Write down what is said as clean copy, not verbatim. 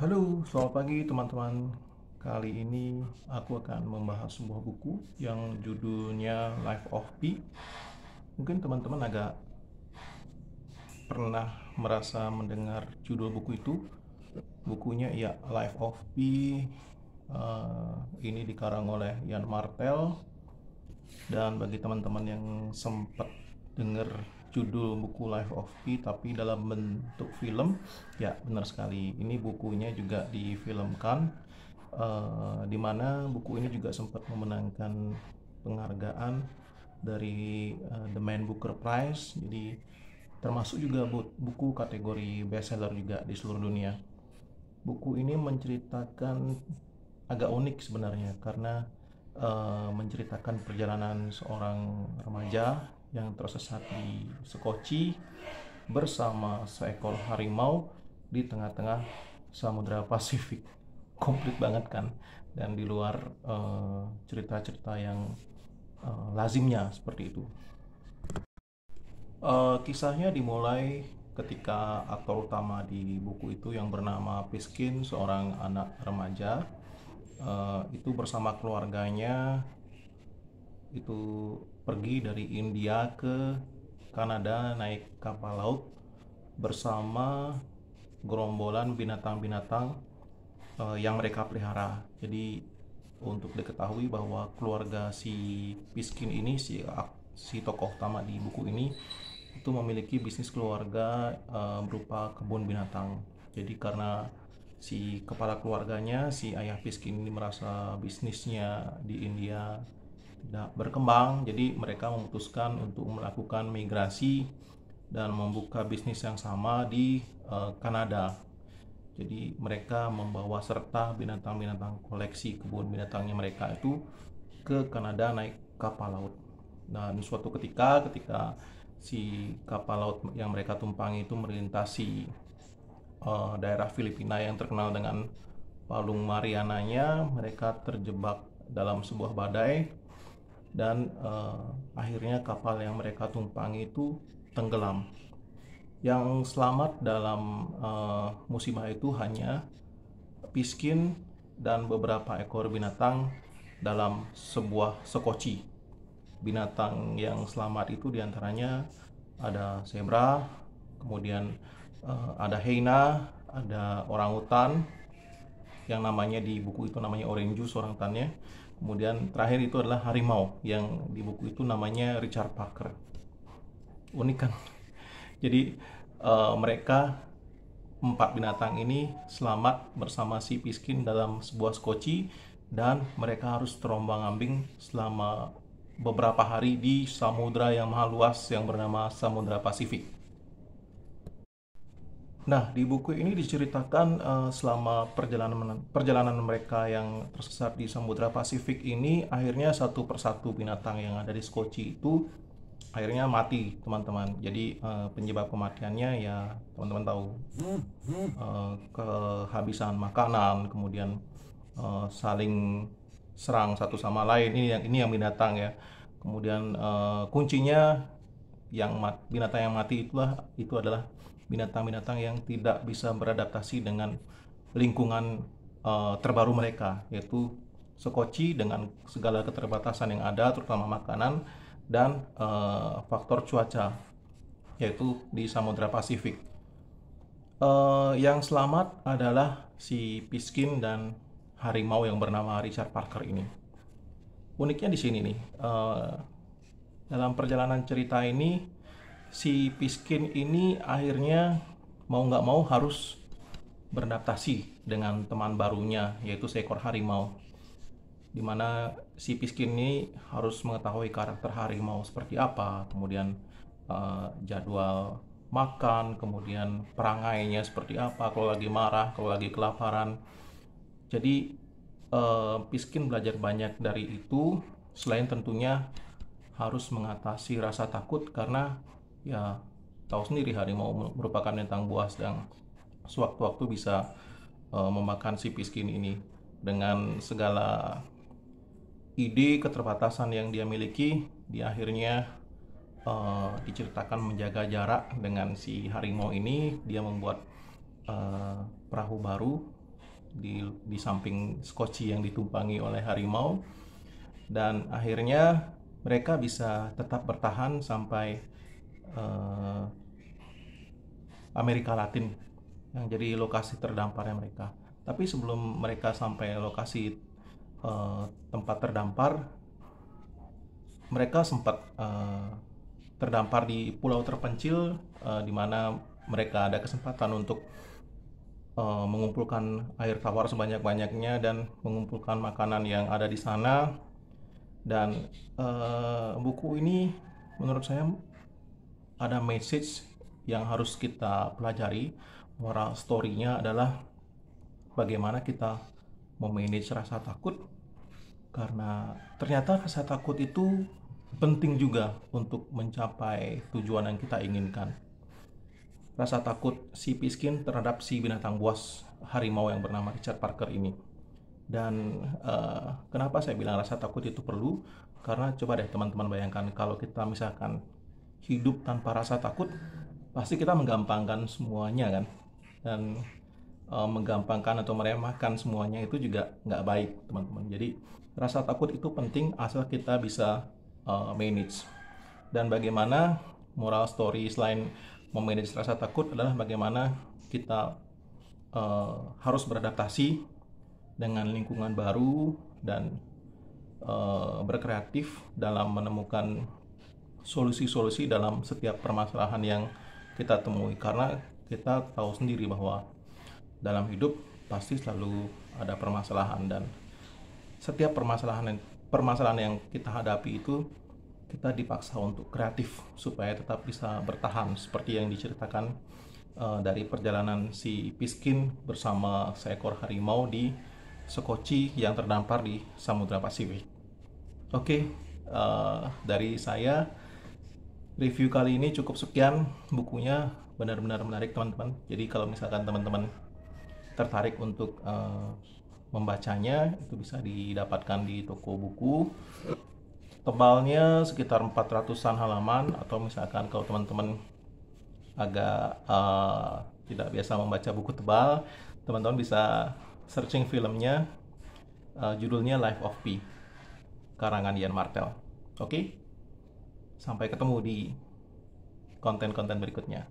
Halo, selamat pagi teman-teman. Kali ini aku akan membahas sebuah buku yang judulnya Life of Pi. Mungkin teman-teman agak pernah merasa mendengar judul buku itu. Bukunya ya Life of Pi. Ini dikarang oleh Ian Martel. Dan bagi teman-teman yang sempat dengar judul buku Life of Pi tapi dalam bentuk film, ya benar sekali. Ini bukunya juga difilmkan, di mana buku ini juga sempat memenangkan penghargaan dari The Man Booker Prize. Jadi termasuk juga buku kategori bestseller juga di seluruh dunia. Buku ini menceritakan agak unik sebenarnya karena menceritakan perjalanan seorang remaja yang tersesat di Sekoci bersama seekor harimau di tengah-tengah Samudra Pasifik. Komplit banget kan, dan di luar cerita-cerita yang lazimnya seperti itu. Kisahnya dimulai ketika aktor utama di buku itu yang bernama Piskin, seorang anak remaja, itu bersama keluarganya itu pergi dari India ke Kanada naik kapal laut bersama gerombolan binatang-binatang yang mereka pelihara. Jadi untuk diketahui bahwa keluarga si Piskin ini, si tokoh utama di buku ini, itu memiliki bisnis keluarga berupa kebun binatang. Jadi karena si kepala keluarganya, si ayah Piskin ini merasa bisnisnya di India tidak berkembang, jadi mereka memutuskan untuk melakukan migrasi dan membuka bisnis yang sama di Kanada. Jadi mereka membawa serta binatang-binatang koleksi kebun binatangnya mereka itu ke Kanada naik kapal laut. Dan suatu ketika si kapal laut yang mereka tumpangi itu melintasi daerah Filipina yang terkenal dengan Palung Mariananya, mereka terjebak dalam sebuah badai dan akhirnya kapal yang mereka tumpangi itu tenggelam. Yang selamat dalam musibah itu hanya Piskin dan beberapa ekor binatang dalam sebuah sekoci. Binatang yang selamat itu diantaranya ada zebra, kemudian ada hyena, ada orangutan yang namanya di buku itu namanya orangus orangutannya. Kemudian terakhir itu adalah harimau yang di buku itu namanya Richard Parker. Unik kan? Jadi mereka empat binatang ini selamat bersama si Piskin dalam sebuah skoci, dan mereka harus terombang-ambing selama beberapa hari di samudra yang maha luas yang bernama Samudra Pasifik. Nah, di buku ini diceritakan selama perjalanan mereka yang tersesat di Samudra Pasifik ini, akhirnya satu persatu binatang yang ada di Skoci itu akhirnya mati, teman-teman. Jadi penyebab kematiannya ya teman-teman tahu, kehabisan makanan, kemudian saling serang satu sama lain. Ini yang binatang ya. Kemudian kuncinya binatang yang mati itu adalah binatang-binatang yang tidak bisa beradaptasi dengan lingkungan terbaru mereka, yaitu Sekoci dengan segala keterbatasan yang ada, terutama makanan dan faktor cuaca, yaitu di Samudra Pasifik. Yang selamat adalah si Piskin dan harimau yang bernama Richard Parker ini. Uniknya di sini nih, dalam perjalanan cerita ini, si Piskin ini akhirnya mau nggak mau harus beradaptasi dengan teman barunya, yaitu seekor harimau. Dimana si Piskin ini harus mengetahui karakter harimau seperti apa, kemudian jadwal makan, kemudian perangainya seperti apa, kalau lagi marah, kalau lagi kelaparan. Jadi Piskin belajar banyak dari itu, selain tentunya harus mengatasi rasa takut karena ya tahu sendiri harimau merupakan binatang buas yang sewaktu-waktu bisa memakan si Piskin ini. Dengan segala ide keterbatasan yang dia miliki, dia akhirnya diceritakan menjaga jarak dengan si harimau ini. Dia membuat perahu baru di samping skoci yang ditumpangi oleh harimau, dan akhirnya mereka bisa tetap bertahan sampai eh, Amerika Latin yang jadi lokasi terdamparnya mereka. Tapi sebelum mereka sampai lokasi tempat terdampar, mereka sempat terdampar di pulau terpencil, di mana mereka ada kesempatan untuk mengumpulkan air tawar sebanyak-banyaknya dan mengumpulkan makanan yang ada di sana. Dan buku ini menurut saya ada message yang harus kita pelajari. Moral story-nya adalah bagaimana kita memanage rasa takut, karena ternyata rasa takut itu penting juga untuk mencapai tujuan yang kita inginkan. Rasa takut si Piskin terhadap si binatang buas harimau yang bernama Richard Parker ini. Dan kenapa saya bilang rasa takut itu perlu? Karena coba deh teman-teman bayangkan, kalau kita misalkan hidup tanpa rasa takut, pasti kita menggampangkan semuanya kan. Dan menggampangkan atau meremehkan semuanya itu juga nggak baik, teman-teman. Jadi rasa takut itu penting asal kita bisa manage. Dan bagaimana moral story selain memanage rasa takut adalah bagaimana kita harus beradaptasi dengan lingkungan baru dan berkreatif dalam menemukan solusi-solusi dalam setiap permasalahan yang kita temui. Karena kita tahu sendiri bahwa dalam hidup pasti selalu ada permasalahan, dan setiap permasalahan yang kita hadapi itu kita dipaksa untuk kreatif supaya tetap bisa bertahan, seperti yang diceritakan dari perjalanan si Piskin bersama seekor harimau di Sekoci yang terdampar di Samudra Pasifik. Oke, dari saya review kali ini cukup sekian. Bukunya benar-benar menarik, teman-teman. Jadi kalau misalkan teman-teman tertarik untuk membacanya, itu bisa didapatkan di toko buku. Tebalnya sekitar 400-an halaman, atau misalkan kalau teman-teman agak tidak biasa membaca buku tebal, teman-teman bisa searching filmnya, judulnya Life of Pi, karangan Ian Martel. Oke, sampai ketemu di konten-konten berikutnya.